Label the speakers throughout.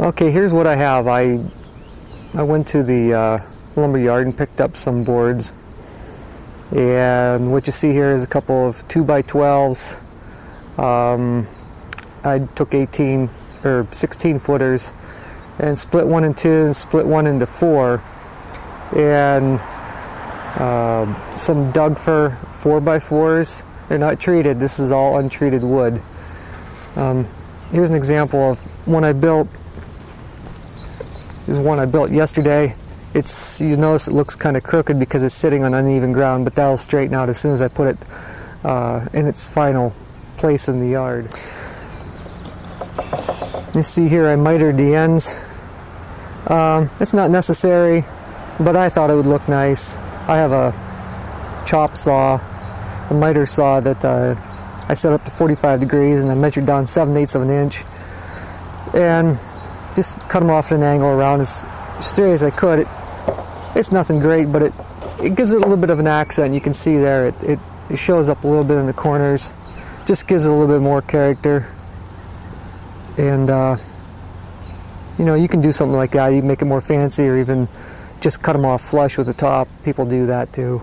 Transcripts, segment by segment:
Speaker 1: Okay, here's what I have. I went to the lumber yard and picked up some boards, and what you see here is a couple of 2x12s. I took 18 or 16 footers and split one in two and split one into four, and some Doug fir 4x4s. They're not treated. This is all untreated wood. Here's an example of one I built. This is one I built yesterday. You notice it looks kind of crooked because it's sitting on uneven ground, but that'll straighten out as soon as I put it in its final place in the yard. You see here I mitered the ends. It's not necessary, but I thought it would look nice. I have a chop saw, a miter saw that I set up to 45 degrees, and I measured down 7/8 of an inch and just cut them off at an angle around as straight as I could. It's nothing great, but it gives it a little bit of an accent. You can see there it shows up a little bit in the corners. Just gives it a little bit more character. And you know, you can do something like that. You can make it more fancy, or even just cut them off flush with the top. People do that too.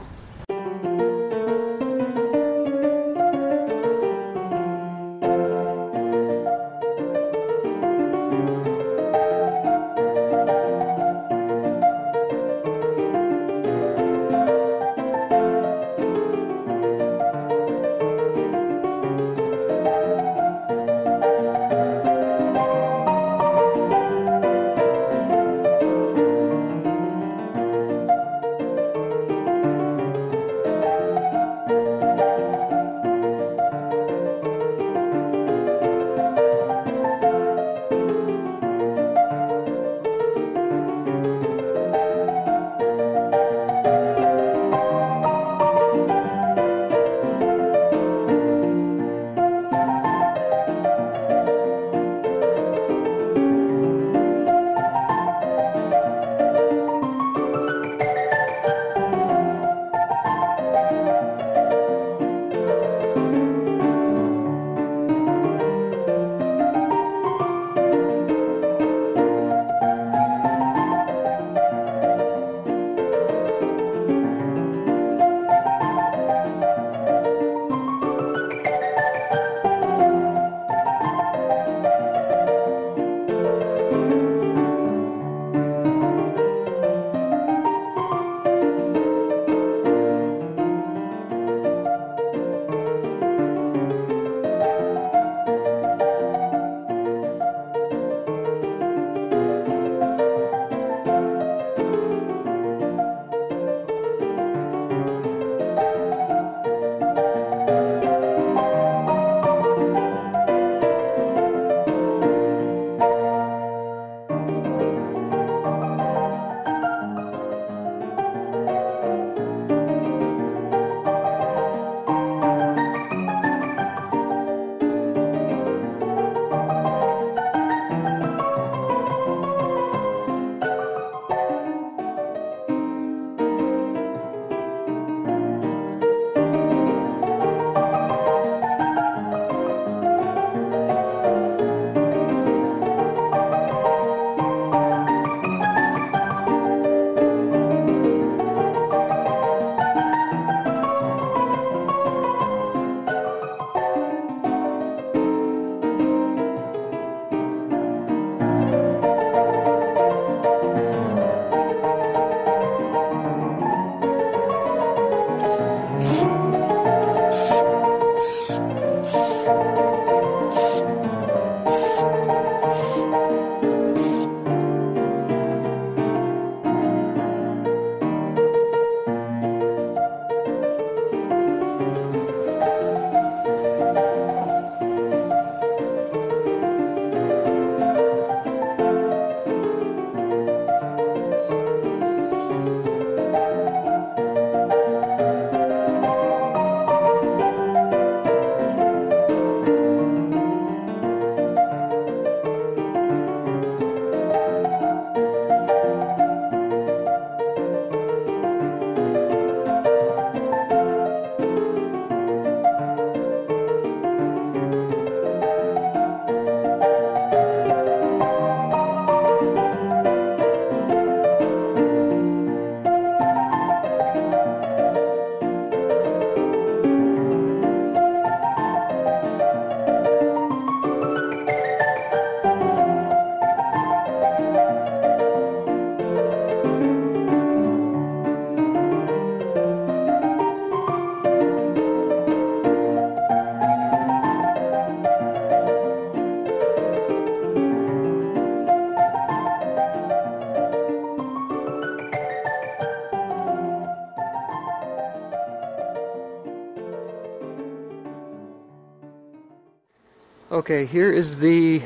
Speaker 1: Okay, here is the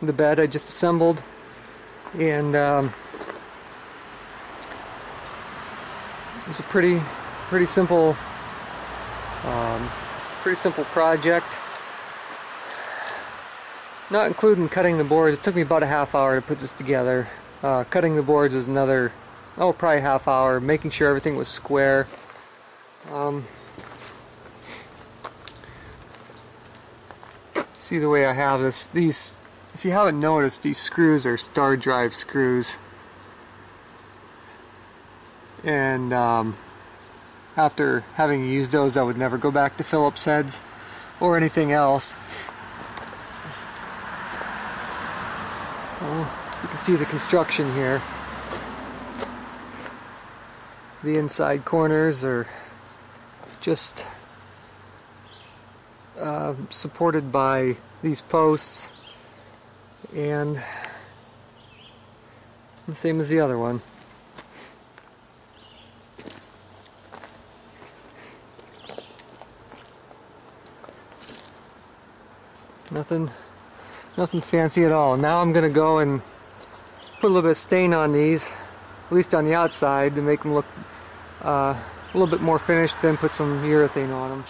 Speaker 1: bed I just assembled, and it's a pretty simple project. Not including cutting the boards. It took me about a half hour to put this together. Cutting the boards was another, probably half hour. Making sure everything was square. See the way I have this. These, if you haven't noticed, these screws are star drive screws. And after having used those, I would never go back to Phillips heads or anything else. Well, you can see the construction here. The inside corners are just supported by these posts, and the same as the other one. Nothing fancy at all. Now I'm gonna go and put a little bit of stain on these, at least on the outside, to make them look a little bit more finished, then put some urethane on them.